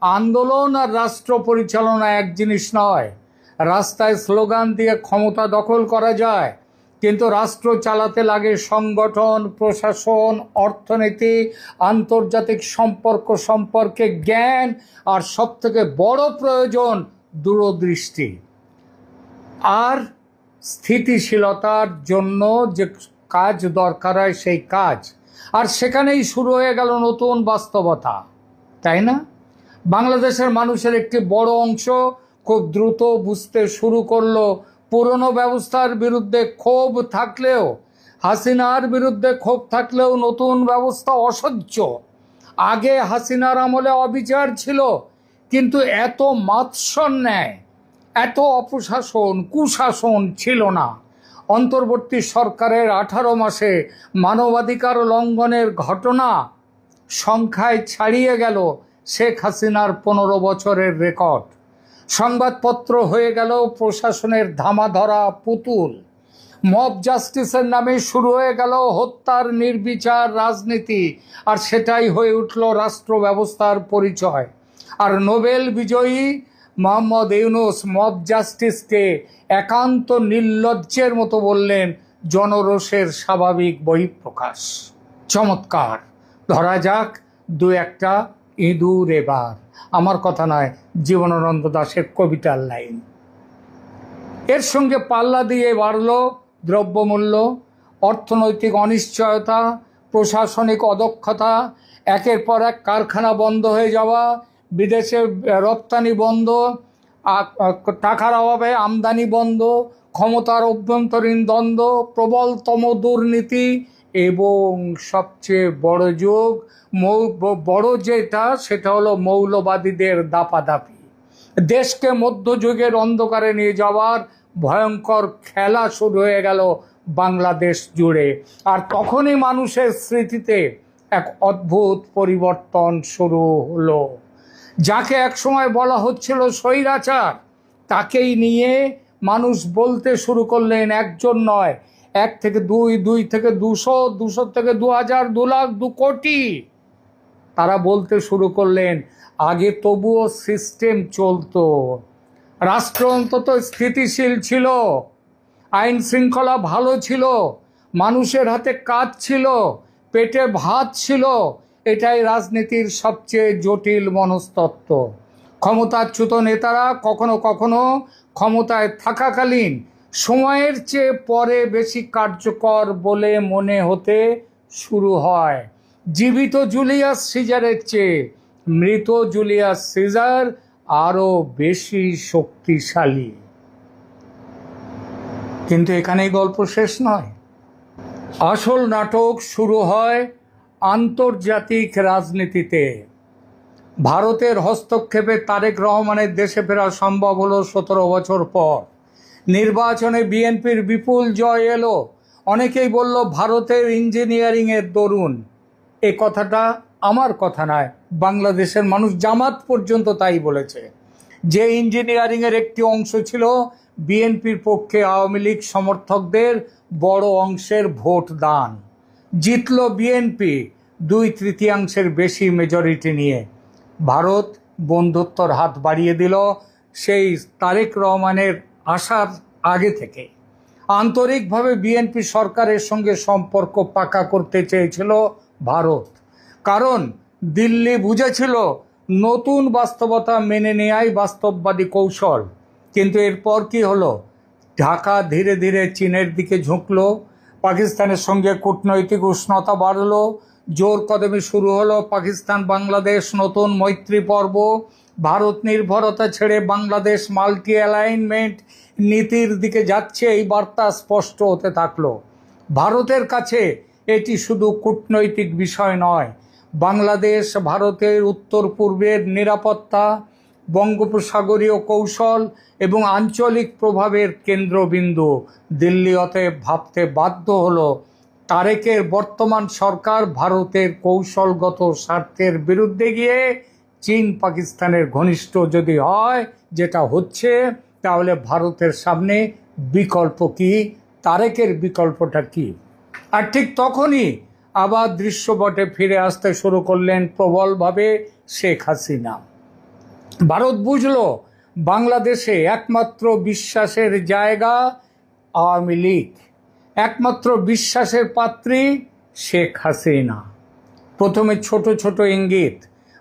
আন্দোলন আর রাষ্ট্র পরিচালনা এক জিনিস নয়। রাস্তায় স্লোগান দিয়ে ক্ষমতা দখল করা যায়, কিন্তু রাষ্ট্র চালাতে লাগে সংগঠন, প্রশাসন, অর্থনীতি, আন্তর্জাতিক সম্পর্কে জ্ঞান, আর সবথেকে বড় প্রয়োজন দূরদৃষ্টি আর স্থিতিশীলতার জন্য যে কাজ দরকার হয় সেই কাজ। আর সেখানেই শুরু হয়ে গেল নতুন বাস্তবতা, তাই না? বাংলাদেশের মানুষের একটি বড় অংশ খুব দ্রুত বুঝতে শুরু করলো পুরনো ব্যবস্থার বিরুদ্ধে ক্ষোভ থাকলেও, হাসিনার বিরুদ্ধে ক্ষোভ থাকলেও নতুন ব্যবস্থা অসহ্য। আগে হাসিনার আমলে অবিচার ছিল, কিন্তু এত মাৎসন্যায়, এত অপশাসন, কুশাসন ছিল না। অন্তর্বর্তী সরকারের 18 মাসে মানবাধিকার লঙ্ঘনের ঘটনা সংখ্যায় ছাড়িয়ে গেল শেখ হাসিনার 15 বছরের রেকর্ড। সংবাদপত্র হয়ে গেল প্রশাসনের ধামাধরা পুতুল। মব জাস্টিসের নামে শুরু হয়ে গেল হত্যার নির্বিচার রাজনীতি, আর সেটাই হয়ে উঠল রাষ্ট্র ব্যবস্থার পরিচয়। আর নোবেল বিজয়ী মোহাম্মদ ইউনূস মব জাস্টিসকে একান্ত নির্লজ্জের মতো বললেন জনরোষের স্বাভাবিক বহিঃপ্রকাশ। চমৎকার। ধরা যাক দু একটা ইঁদুর এবার। আমার কথা নয়, জীবনানন্দ দাশের কবিতার লাইন। এর সঙ্গে পাল্লা দিয়ে বাড়ল দ্রব্যমূল্য, অর্থনৈতিক অনিশ্চয়তা, প্রশাসনিক অদক্ষতা, একের পর এক কারখানা বন্ধ হয়ে যাওয়া, বিদেশে রপ্তানি বন্ধ, টাকার অভাবে আমদানি বন্ধ, ক্ষমতার অভ্যন্তরীণ দ্বন্দ্ব, প্রবলতম দুর্নীতি এবং সবচেয়ে বড় যোগ, বড় যেটা সেটা হলো মৌলবাদীদের দাপাদাপি। দেশকে মধ্যযুগের অন্ধকারে নিয়ে যাওয়ার ভয়ঙ্কর খেলা শুরু হয়ে গেল বাংলাদেশ জুড়ে। আর তখনই মানুষের স্মৃতিতে এক অদ্ভুত পরিবর্তন শুরু হলো। যাকে একসময় বলা হচ্ছিল স্বৈরাচার, তাকেই নিয়ে মানুষ বলতে শুরু করলেন, একজন নয়, 1 থেকে 2, 2 থেকে 200, 200 থেকে 2000, 2 লাখ, 2 কোটি। তারা বলতে শুরু করলেন আগে তবুও সিস্টেম চলতো, রাষ্ট্র অন্তত স্থিতিশীল ছিল, আইন শৃঙ্খলা ভালো ছিল, মানুষের হাতে কাজ ছিল, পেটে ভাত ছিল। এটাই রাজনীতির সবচেয়ে জটিল মনস্তত্ত্ব। ক্ষমতাচ্যুত নেতারা কখনো কখনো ক্ষমতায় থাকাকালীন সময়ের চেয়ে পরে বেশি কার্যকর বলে মনে হতে শুরু হয়। জীবিত জুলিয়াস সিজারের চেয়ে মৃত জুলিয়াস সিজার আরও বেশি শক্তিশালী। কিন্তু এখানেই গল্প শেষ নয়। আসল নাটক শুরু হয় আন্তর্জাতিক রাজনীতিতে। ভারতের হস্তক্ষেপে তারেক রহমানের দেশে ফেরা সম্ভব হলো 17 বছর পর। নির্বাচনে বিএনপির বিপুল জয় এলো। অনেকেই বলল ভারতের ইঞ্জিনিয়ারিংয়ের দরুন। এ কথাটা আমার কথা নয়, বাংলাদেশের মানুষ, জামাত পর্যন্ত তাই বলেছে, যে ইঞ্জিনিয়ারিংয়ের একটি অংশ ছিল বিএনপির পক্ষে আওয়ামী লীগ সমর্থকদের বড় অংশের ভোট দান। জিতল বিএনপি 2/3 বেশি মেজরিটি নিয়ে। ভারত বন্ধুত্বর হাত বাড়িয়ে দিল সেই তারেক রহমানের আসার আগে থেকে। আন্তরিকভাবে বিএনপি সরকারের সঙ্গে সম্পর্ক পাকা করতে চেয়েছিল ভারত, কারণ দিল্লি বুঝেছিল নতুন বাস্তবতা মেনে নেয়াই বাস্তববাদী কৌশল। কিন্তু এরপর কি হলো? ঢাকা ধীরে ধীরে চীনের দিকে ঝুঁকলো, পাকিস্তানের সঙ্গে কূটনৈতিক উষ্ণতা বাড়লো, জোর কদমে শুরু হলো পাকিস্তান বাংলাদেশ নতুন মৈত্রী পর্ব। ভারত নির্ভরতা ছেড়ে বাংলাদেশ মাল্টি অ্যালাইনমেন্ট নীতির দিকে যাচ্ছে, এই বার্তা স্পষ্ট হতে থাকলো। ভারতের কাছে এটি শুধু কূটনৈতিক বিষয় নয়, বাংলাদেশ ভারতের উত্তর পূর্বের নিরাপত্তা, বঙ্গোপসাগরীয় কৌশল এবং আঞ্চলিক প্রভাবের কেন্দ্রবিন্দু। দিল্লি অতএব ভাবতে বাধ্য হলো তারেকের বর্তমান সরকার ভারতের কৌশলগত স্বার্থের বিরুদ্ধে গিয়ে চীন পাকিস্তানের ঘনিষ্ঠ যদি হয়, যেটা হচ্ছে, তাহলে ভারতের সামনে বিকল্প কি? তারেকের বিকল্পটা কি? আর ঠিক তখনই আবার দৃশ্যপটে ফিরে আসতে শুরু করলেন প্রবলভাবে শেখ হাসিনা। ভারত বুঝল বাংলাদেশে একমাত্র বিশ্বাসের জায়গা আওয়ামী লীগ, একমাত্র বিশ্বাসের পাত্রী শেখ হাসিনা। প্রথমে ছোট ছোট ইঙ্গিত,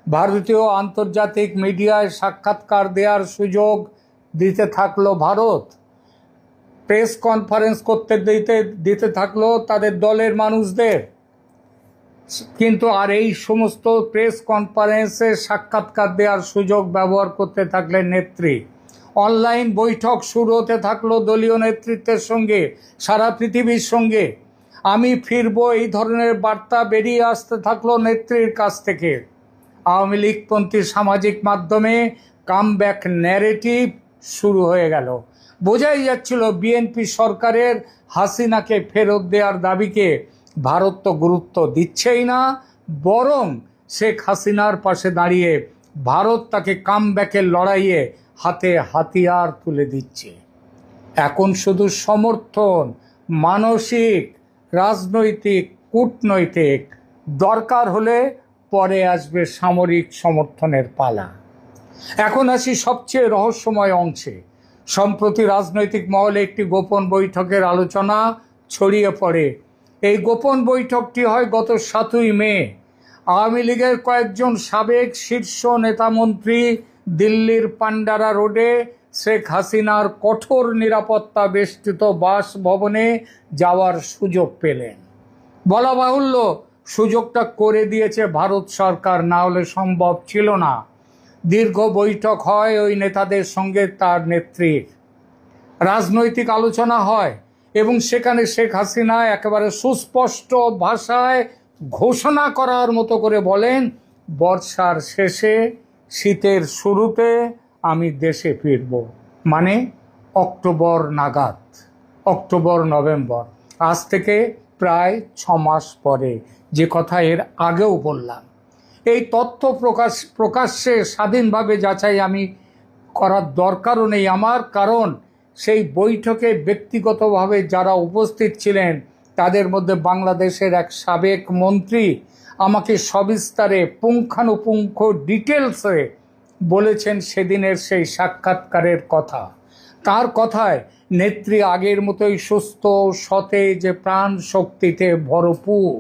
ভারতীয় আন্তর্জাতিক মিডিয়ায় সাক্ষাৎকার দেওয়ার সুযোগ দিতে থাকলো ভারত, প্রেস কনফারেন্স করতে দিতে থাকলো তাদের দলের মানুষদের। কিন্তু আর এই সমস্ত প্রেস কনফারেন্সে সাক্ষাৎকার দেওয়ার সুযোগ ব্যবহার করতে থাকলেন নেত্রী। অনলাইন বৈঠক শুরু হতে থাকলো দলীয় নেতৃত্বের সঙ্গে, সারা পৃথিবীর সঙ্গে। আমি ফিরবো, এই ধরনের বার্তা বেরিয়ে আসতে থাকলো নেত্রীর কাছ থেকে। আওয়ামী লীগপন্থী সামাজিক মাধ্যমে কামব্যাক ন্যারেটিভ শুরু হয়ে গেল। বোঝাই যাচ্ছিল বিএনপি সরকারের হাসিনাকে ফেরত দেওয়ার দাবিকে ভারত তো গুরুত্ব দিচ্ছেই না, বরং শেখ হাসিনার পাশে দাঁড়িয়ে ভারত তাকে কামব্যাকের লড়াইয়ে হাতে হাতিয়ার তুলে দিচ্ছে। এখন শুধু সমর্থন, মানসিক, রাজনৈতিক, কূটনৈতিক, দরকার হলে পরে আসবে সামরিক সমর্থনের পালা। এখন আসি সবচেয়ে রহস্যময় অংশে। সম্প্রতি রাজনৈতিক মহলে একটি গোপন বৈঠকের আলোচনা ছড়িয়ে পড়ে। এই গোপন বৈঠকটি হয় গত 7ই মে। আওয়ামী লীগের কয়েকজন সাবেক শীর্ষ নেতামন্ত্রী দিল্লির পান্ডারা রোডে শেখ হাসিনার কঠোর নিরাপত্তা বেষ্টিত বাসভবনে যাওয়ার সুযোগ পেলেন। বলা বাহুল্য, সুযোগটা করে দিয়েছে ভারত সরকার, না হলে সম্ভব ছিল না। দীর্ঘ বৈঠক হয় ওই নেতাদের সঙ্গে, তার নেত্রীর রাজনৈতিক আলোচনা হয় এবং সেখানে শেখ হাসিনা একেবারে সুস্পষ্ট ভাষায় ঘোষণা করার মতো করে বলেন, বর্ষার শেষে শীতের শুরুতে আমি দেশে ফিরব, মানে অক্টোবর নাগাদ, অক্টোবর নভেম্বর, আজ থেকে প্রায় 6 মাস পরে, যে কথা এর আগেও বললাম। এই তথ্য প্রকাশ্যে স্বাধীনভাবে যাচাই আমি করার দরকারও নেই আমার, কারণ সেই বৈঠকে ব্যক্তিগতভাবে যারা উপস্থিত ছিলেন তাদের মধ্যে বাংলাদেশের এক সাবেক মন্ত্রী আমাকে সবিস্তারে পুঙ্খানুপুঙ্খ ডিটেলসে বলেছেন সেদিনের সেই সাক্ষাৎকারের কথা। তার কথায় নেত্রী আগের মতোই সুস্থ, সতেজ, প্রাণ শক্তিতে ভরপুর।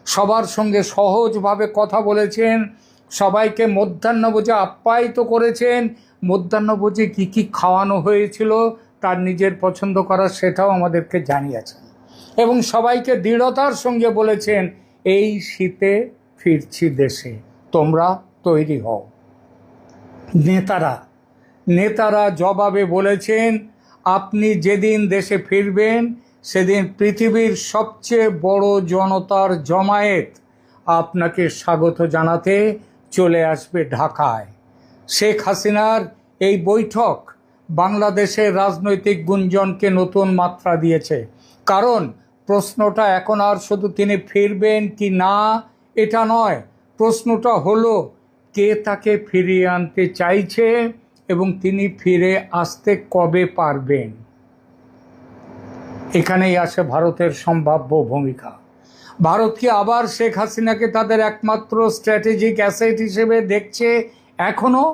সবার সঙ্গে সহজভাবে কথা বলেছেন, সবাইকে মধ্যাহ্নভোজে আপ্যায়িত করেছেন। মধ্যাহ্নভোজে কী কী খাওয়ানো হয়েছিল তার নিজের পছন্দ করা সেটাও আমাদেরকে জানিয়েছেন এবং সবাইকে দৃঢ়তার সঙ্গে বলেছেন, এই শীতে ফিরছি দেশে, তোমরা তৈরি হও। নেতারা জবাবে বলেছেন, আপনি যেদিন দেশে ফিরবেন সেদিন পৃথিবীর সবচেয়ে বড় জনতার জমায়েত আপনাকে স্বাগত জানাতে চলে আসবে ঢাকায়। শেখ হাসিনার এই বৈঠক বাংলাদেশের রাজনৈতিক গুঞ্জনকে নতুন মাত্রা দিয়েছে, কারণ প্রশ্নটা এখন আর শুধু তিনি ফিরবেন কি না এটা নয়, প্রশ্নটা হলো কে তাকে ফিরিয়ে আনতে চাইছে এবং তিনি ফিরে আসতে কবে পারবেন। এখানেই আসে ভারতের সম্ভাব্য ভূমিকা। ভারত কি আবার শেখ হাসিনাকে তাদের একমাত্র স্ট্র্যাটেজিক অ্যাসেট হিসেবে দেখছে এখনো?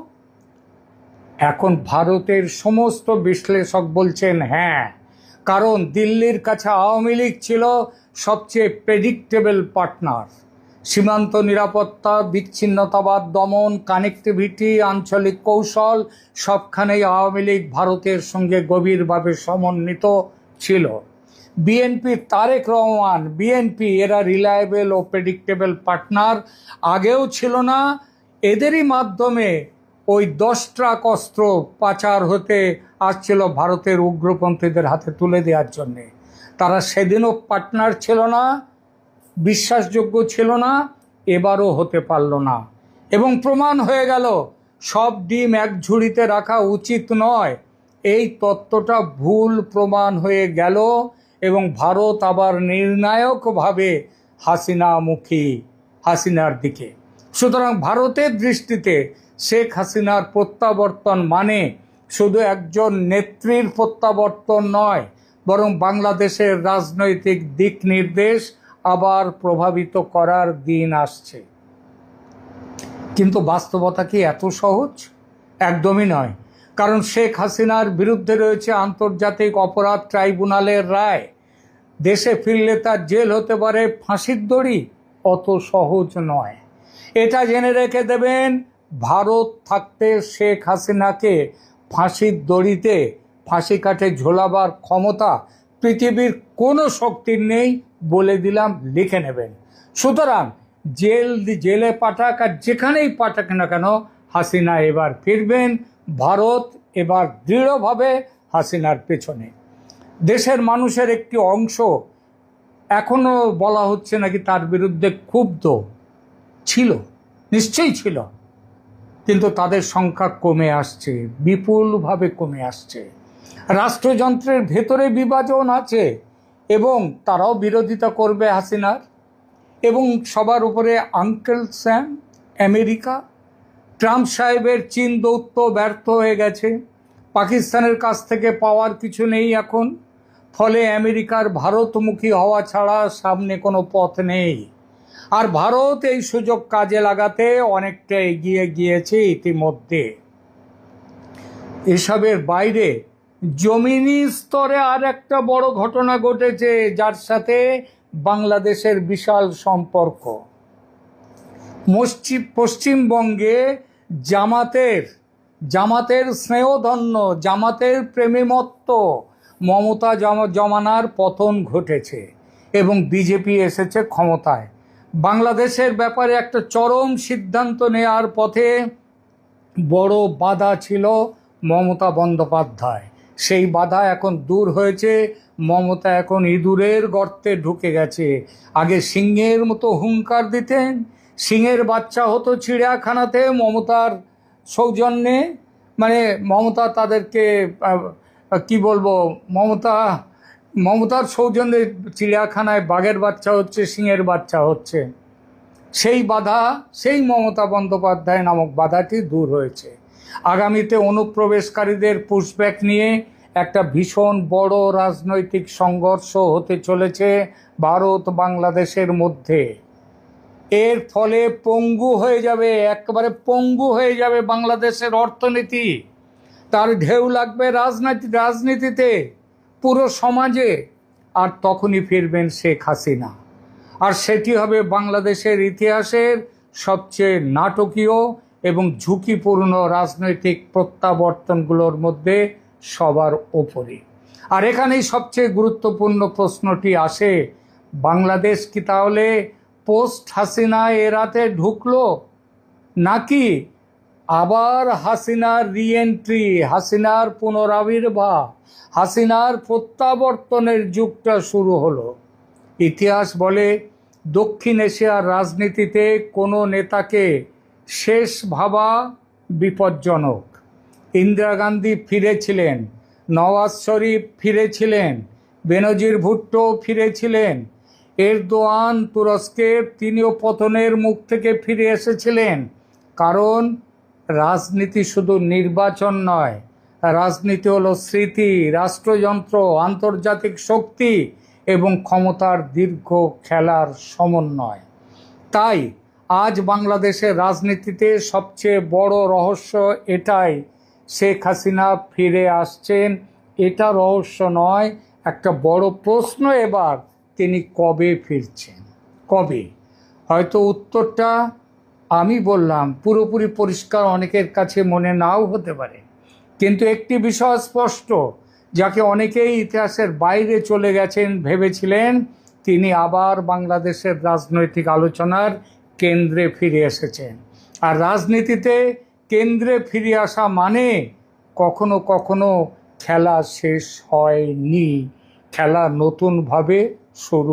এখন ভারতের সমস্ত বিশ্লেষক বলছেন হ্যাঁ, কারণ দিল্লির কাছে আওয়ামী লীগ ছিল সবচেয়ে প্রেডিক্টেবল পার্টনার। সীমান্ত নিরাপত্তা, বিচ্ছিন্নতাবাদ দমন, কানেক্টিভিটি, আঞ্চলিক কৌশল, সবখানেই আওয়ামী লীগ ভারতের সঙ্গে গভীরভাবে সমন্বিত ছিল। বিএনপি, তারেক রহমান, বিএনপি এরা রিলায়েবল ও প্রেডিক্টেবল পার্টনার আগেও ছিল না। এদেরই মাধ্যমে ওই 10 ট্রাক অস্ত্র পাচার হতে আসছিল ভারতের উগ্রপন্থীদের হাতে তুলে দেওয়ার জন্যে। তারা সেদিনও পার্টনার ছিল না, বিশ্বাসযোগ্য ছিল না, এবারও হতে পারল না এবং প্রমাণ হয়ে গেল সব ডিম এক ঝুড়িতে রাখা উচিত নয়। এই তত্ত্বটা ভুল প্রমাণ হয়ে গেল এবং ভারত আবার নির্ণায়কভাবে হাসিনার দিকে। সুতরাং ভারতের দৃষ্টিতে শেখ হাসিনার প্রত্যাবর্তন মানে শুধু একজন নেত্রীর প্রত্যাবর্তন নয়, বরং বাংলাদেশের রাজনৈতিক দিক নির্দেশ আবার প্রভাবিত করার দিন আসছে। কিন্তু বাস্তবতা কি এত সহজ? একদমই নয়, কারণ শেখ হাসিনার বিরুদ্ধে রয়েছে আন্তর্জাতিক অপরাধ ট্রাইব্যুনালের রায়। দেশে ফিরলে তার জেল হতে পারে ফাঁসির দড়ি, অত সহজ নয়। এটা জেনে রেখে দেবেন, ভারত থাকতে শেখ হাসিনাকে ফাঁসির দড়িতে ফাঁসি কাঠে ঝোলাবার ক্ষমতা পৃথিবীর কোনো শক্তির নেই, বলে দিলাম, লিখে নেবেন। সুতরাং জেলে পাঠাক আর যেখানেই পাঠাক না কেন, হাসিনা এবার ফিরবেন। ভারত এবার দৃঢ়ভাবে হাসিনার পেছনে। দেশের মানুষের একটি অংশ এখনো বলা হচ্ছে নাকি তার বিরুদ্ধে ক্ষুব্ধ ছিল, নিশ্চয়ই ছিল, কিন্তু তাদের সংখ্যা কমে আসছে, বিপুলভাবে কমে আসছে। রাষ্ট্রযন্ত্রের ভেতরে বিভাজন আছে এবং তারাও বিরোধিতা করবে হাসিনার। এবং সবার উপরে আঙ্কেল স্যাম আমেরিকা, ট্রাম্প সাহেবের চীন দৌত্য ব্যর্থ হয়ে গেছে, পাকিস্তানের কাছ থেকে পাওয়ার কিছু নেই এখন, ফলে আমেরিকার ভারতমুখী হওয়া ছাড়া সামনে কোনো পথ নেই। আর ভারত এই সুযোগ কাজে লাগাতে অনেকটা এগিয়ে গিয়েছে ইতিমধ্যে। এসবের বাইরে জমিনি স্তরে আর একটা বড় ঘটনা ঘটেছে, যার সাথে বাংলাদেশের বিশাল সম্পর্ক। পশ্চিমবঙ্গে জামাতের স্নেহধন্য, জামাতের প্রেমীমত্ত মমতা জমানার পতন ঘটেছে এবং বিজেপি এসেছে ক্ষমতায়। বাংলাদেশের ব্যাপারে একটা চরম সিদ্ধান্ত নেওয়ার পথে বড় বাধা ছিল মমতা বন্দ্যোপাধ্যায়। সেই বাধা এখন দূর হয়েছে। মমতা এখন ইঁদুরের গর্তে ঢুকে গেছে। আগে সিংহের মতো হুঙ্কার দিতেন, সিংহের বাচ্চা হতো চিড়িয়াখানাতে মমতার সৌজন্যে, মানে মমতা তাদেরকে কি বলবো, মমতার সৌজন্যে চিড়িয়াখানায় বাঘের বাচ্চা হচ্ছে, সিংহের বাচ্চা হচ্ছে। সেই বাধা, সেই মমতা বন্দ্যোপাধ্যায় নামক বাধাটি দূর হয়েছে। আগামীতে অনুপ্রবেশকারীদের পুশব্যাক নিয়ে একটা ভীষণ বড় রাজনৈতিক সংঘর্ষ হতে চলেছে ভারত বাংলাদেশের মধ্যে। এর ফলে পঙ্গু হয়ে যাবে, একেবারে পঙ্গু হয়ে যাবে বাংলাদেশের অর্থনীতি। তার ঢেউ লাগবে রাজনীতিতে, পুরো সমাজে। আর তখনই ফিরবেন শেখ হাসিনা। আর সেটি হবে বাংলাদেশের ইতিহাসের সবচেয়ে নাটকীয় এবং ঝুঁকিপূর্ণ রাজনৈতিক প্রত্যাবর্তনগুলোর মধ্যে সবার ওপরে। আর এখানেই সবচেয়ে গুরুত্বপূর্ণ প্রশ্নটি আসে, বাংলাদেশ কি তাহলে পোস্ট হাসিনা এরাতে ঢুকলো, নাকি আবার হাসিনার রিএন্ট্রি, হাসিনার পুনরাবির্ভাব, হাসিনার প্রত্যাবর্তনের যুগটা শুরু হলো? ইতিহাস বলে দক্ষিণ এশিয়ার রাজনীতিতে কোনো নেতাকে শেষ ভাবা বিপজ্জনক। ইন্দিরা গান্ধী ফিরেছিলেন, নওয়াজ শরীফ ফিরেছিলেন, বেনজির ভুট্টো ফিরেছিলেন, এরদোয়ান তুরস্কের, তিনিও পতনের মুখ থেকে ফিরে এসেছিলেন। কারণ রাজনীতি শুধু নির্বাচন নয়, রাজনীতি হলো স্মৃতি, রাষ্ট্রযন্ত্র, আন্তর্জাতিক শক্তি এবং ক্ষমতার দীর্ঘ খেলার সমন্বয়। তাই আজ বাংলাদেশের রাজনীতিতে সবচেয়ে বড় রহস্য এটাই, শেখ হাসিনা ফিরে আসছেন। এটা রহস্য নয়, একটা বড় প্রশ্ন এবার, তিনি কবে ফিরছেন, কবে? হয়তো উত্তরটা আমি বললাম পুরোপুরি পরিষ্কার অনেকের কাছে মনে নাও হতে পারে, কিন্তু একটি বিষয় স্পষ্ট, যাকে অনেকেই ইতিহাসের বাইরে চলে গেছেন ভেবেছিলেন, তিনি আবার বাংলাদেশের রাজনৈতিক আলোচনার কেন্দ্রে ফিরে এসেছেন। আর রাজনীতিতে কেন্দ্রে ফিরে আসা মানে কখনো কখনো খেলা শেষ হয়নি, খেলা নতুনভাবে শুরু